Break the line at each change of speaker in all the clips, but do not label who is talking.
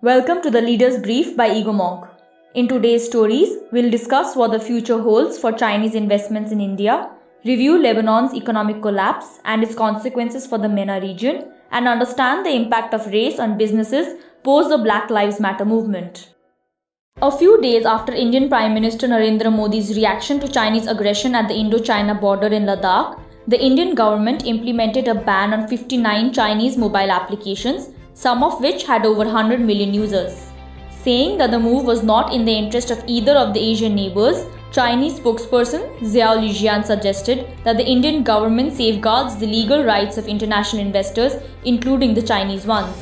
Welcome to the Leaders Brief by Ego Monk. In today's stories, we'll discuss what the future holds for Chinese investments in India, review Lebanon's economic collapse and its consequences for the MENA region, and understand the impact of race on businesses post the Black Lives Matter movement. A few days after Indian Prime Minister Narendra Modi's reaction to Chinese aggression at the Indo-China border in Ladakh, the Indian government implemented a ban on 59 Chinese mobile applications, some of which had over 100 million users. Saying that the move was not in the interest of either of the Asian neighbors, Chinese spokesperson Xiao Lijian suggested that the Indian government safeguards the legal rights of international investors, including the Chinese ones.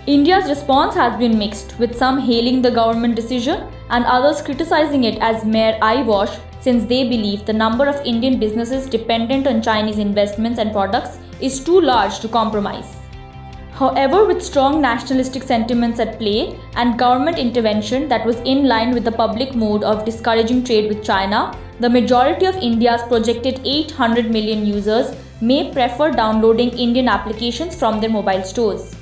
India's response has been mixed, with some hailing the government decision and others criticizing it as mere eyewash, since they believe the number of Indian businesses dependent on Chinese investments and products is too large to compromise. However, with strong nationalistic sentiments at play and government intervention that was in line with the public mood of discouraging trade with China, the majority of India's projected 800 million users may prefer downloading Indian applications from their mobile stores.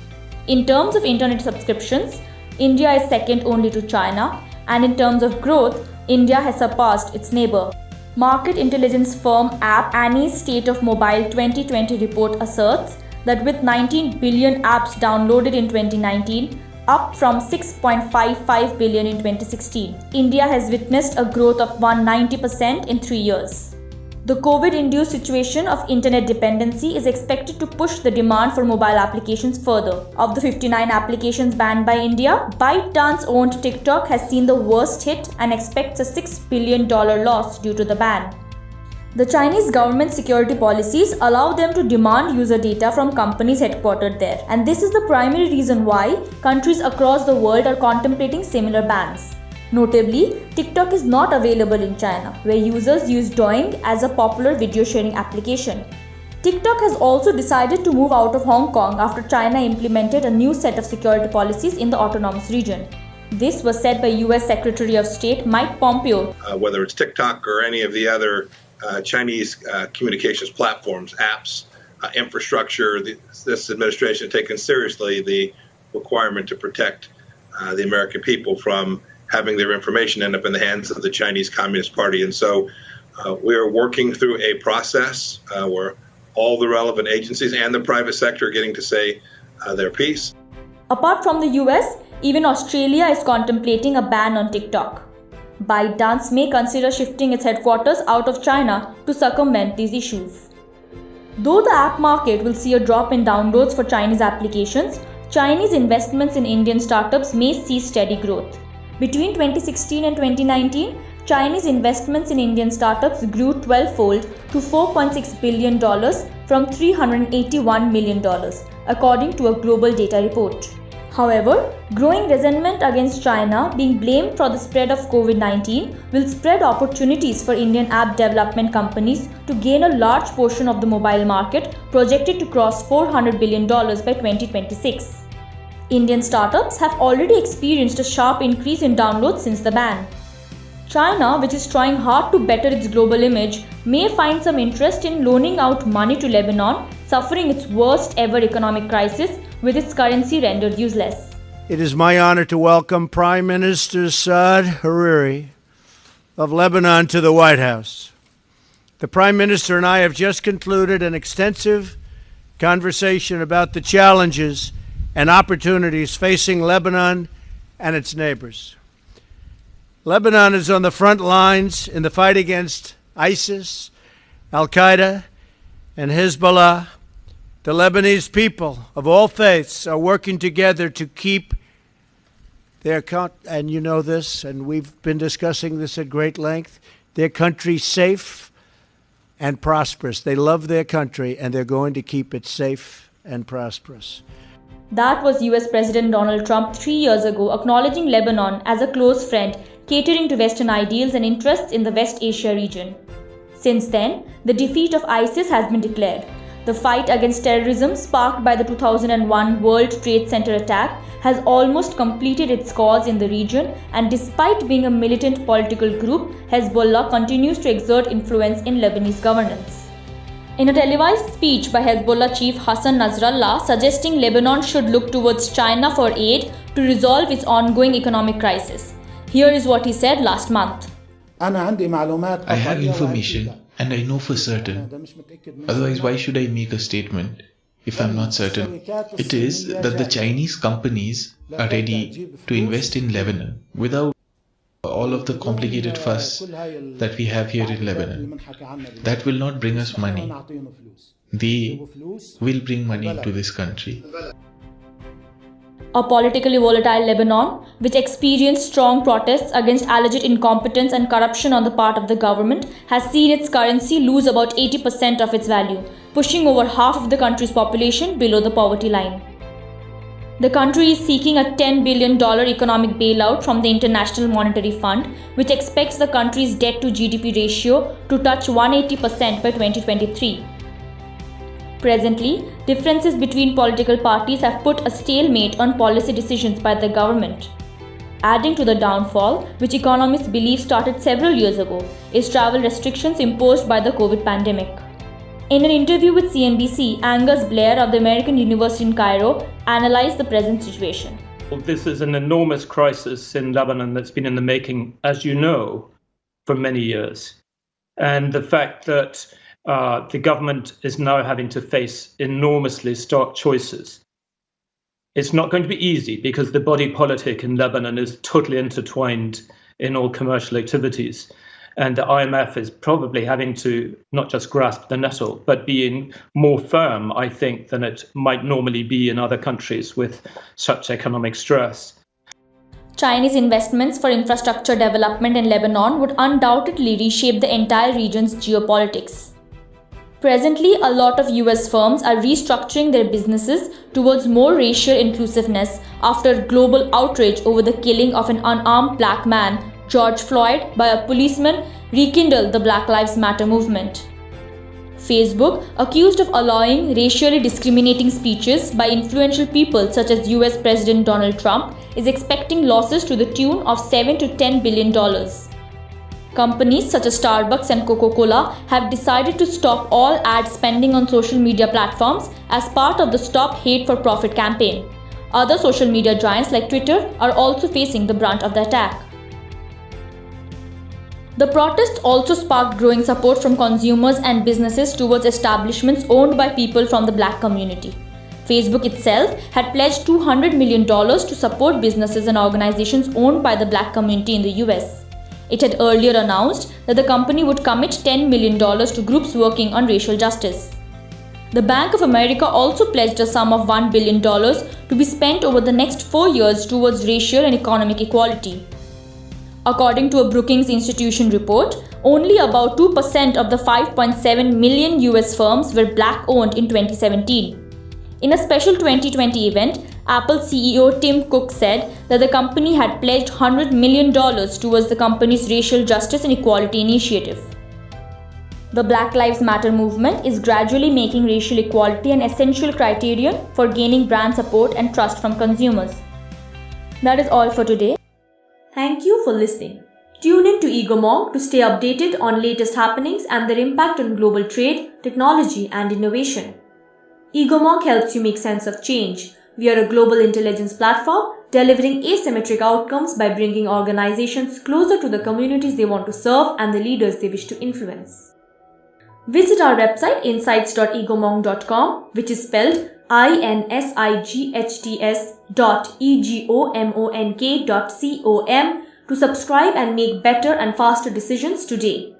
In terms of internet subscriptions, India is second only to China, and in terms of growth, India has surpassed its neighbor. Market intelligence firm App Annie's State of Mobile 2020 report asserts that with 19 billion apps downloaded in 2019, up from 6.55 billion in 2016, India has witnessed a growth of 190% in 3 years. The COVID-induced situation of internet dependency is expected to push the demand for mobile applications further. Of the 59 applications banned by India, ByteDance-owned TikTok has seen the worst hit and expects a $6 billion loss due to the ban. The Chinese government security policies allow them to demand user data from companies headquartered there, and this is the primary reason why countries across the world are contemplating similar bans. Notably, TikTok is not available in China, where users use Douyin as a popular video sharing application. TikTok has also decided to move out of Hong Kong after China implemented a new set of security policies in the autonomous region. This was said by US Secretary of State Mike Pompeo.
Whether it's TikTok or any of the other Chinese communications platforms, apps, infrastructure, this administration has taken seriously the requirement to protect the American people from having their information end up in the hands of the Chinese Communist Party. And so we are working through a process where all the relevant agencies and the private sector are getting to say their piece.
Apart from the US, even Australia is contemplating a ban on TikTok. ByteDance may consider shifting its headquarters out of China to circumvent these issues. Though the app market will see a drop in downloads for Chinese applications, Chinese investments in Indian startups may see steady growth. Between 2016 and 2019, Chinese investments in Indian startups grew 12-fold to $4.6 billion from $381 million, according to a global data report. However, growing resentment against China being blamed for the spread of COVID-19 will spread opportunities for Indian app development companies to gain a large portion of the mobile market, projected to cross $400 billion by 2026. Indian startups have already experienced a sharp increase in downloads since the ban. China, which is trying hard to better its global image, may find some interest in loaning out money to Lebanon, suffering its worst ever economic crisis with its currency rendered useless.
It is my honor to welcome Prime Minister Saad Hariri of Lebanon to the White House. The Prime Minister and I have just concluded an extensive conversation about the challenges and opportunities facing Lebanon and its neighbors. Lebanon is on the front lines in the fight against ISIS, Al-Qaeda, and Hezbollah. The Lebanese people of all faiths are working together to keep their and you know this, and we've been discussing this at great length, their country safe and prosperous. They love their country, and they're going to keep it safe and prosperous.
That was US President Donald Trump 3 years ago, acknowledging Lebanon as a close friend, catering to Western ideals and interests in the West Asia region. Since then, the defeat of ISIS has been declared. The fight against terrorism sparked by the 2001 World Trade Center attack has almost completed its cause in the region, and despite being a militant political group, Hezbollah continues to exert influence in Lebanese governance. In a televised speech by Hezbollah chief Hassan Nasrallah suggesting Lebanon should look towards China for aid, to resolve its ongoing economic crisis. Here is what he said last month.
I have information and I know for certain. Otherwise, why should I make a statement if I'm not certain? It is that the Chinese companies are ready to invest in Lebanon without all of the complicated fuss that we have here in Lebanon. That will not bring us money. They will bring money into this country.
A politically volatile Lebanon, which experienced strong protests against alleged incompetence and corruption on the part of the government, has seen its currency lose about 80% of its value, pushing over half of the country's population below the poverty line. The country is seeking a $10 billion economic bailout from the International Monetary Fund, which expects the country's debt to GDP ratio to touch 180% by 2023. Presently, differences between political parties have put a stalemate on policy decisions by the government. Adding to the downfall, which economists believe started several years ago, is travel restrictions imposed by the COVID pandemic. In an interview with CNBC, Angus Blair of the American University in Cairo analyzed the present situation.
This is an enormous crisis in Lebanon that's been in the making, as you know, for many years. And the fact that the government is now having to face enormously stark choices. It's not going to be easy because the body politic in Lebanon is totally intertwined in all commercial activities. And the IMF is probably having to not just grasp the nettle, but being more firm, I think, than it might normally be in other countries with such economic stress.
Chinese investments for infrastructure development in Lebanon would undoubtedly reshape the entire region's geopolitics. Presently, a lot of US firms are restructuring their businesses towards more racial inclusiveness after global outrage over the killing of an unarmed black man, George Floyd, by a policeman rekindled the Black Lives Matter movement. Facebook, accused of allowing racially discriminating speeches by influential people such as US President Donald Trump, is expecting losses to the tune of $7 to $10 billion. Companies such as Starbucks and Coca-Cola have decided to stop all ad spending on social media platforms as part of the Stop Hate for Profit campaign. Other social media giants like Twitter are also facing the brunt of the attack. The protests also sparked growing support from consumers and businesses towards establishments owned by people from the black community. Facebook itself had pledged $200 million to support businesses and organizations owned by the black community in the US. It had earlier announced that the company would commit $10 million to groups working on racial justice. The Bank of America also pledged a sum of $1 billion to be spent over the next 4 years towards racial and economic equality. According to a Brookings Institution report, only about 2% of the 5.7 million US firms were black-owned in 2017. In a special 2020 event, Apple CEO Tim Cook said that the company had pledged $100 million towards the company's racial justice and equality initiative. The Black Lives Matter movement is gradually making racial equality an essential criterion for gaining brand support and trust from consumers. That is all for today. Thank you for listening. Tune in to Egomong to stay updated on latest happenings and their impact on global trade, technology, and innovation. Egomong helps you make sense of change. We are a global intelligence platform delivering asymmetric outcomes by bringing organizations closer to the communities they want to serve and the leaders they wish to influence. Visit our website insights.egomong.com, which is spelled insights.egomonk.com, to subscribe and make better and faster decisions today.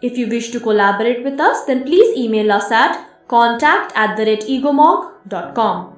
If you wish to collaborate with us, then please email us at contact@egomong.com.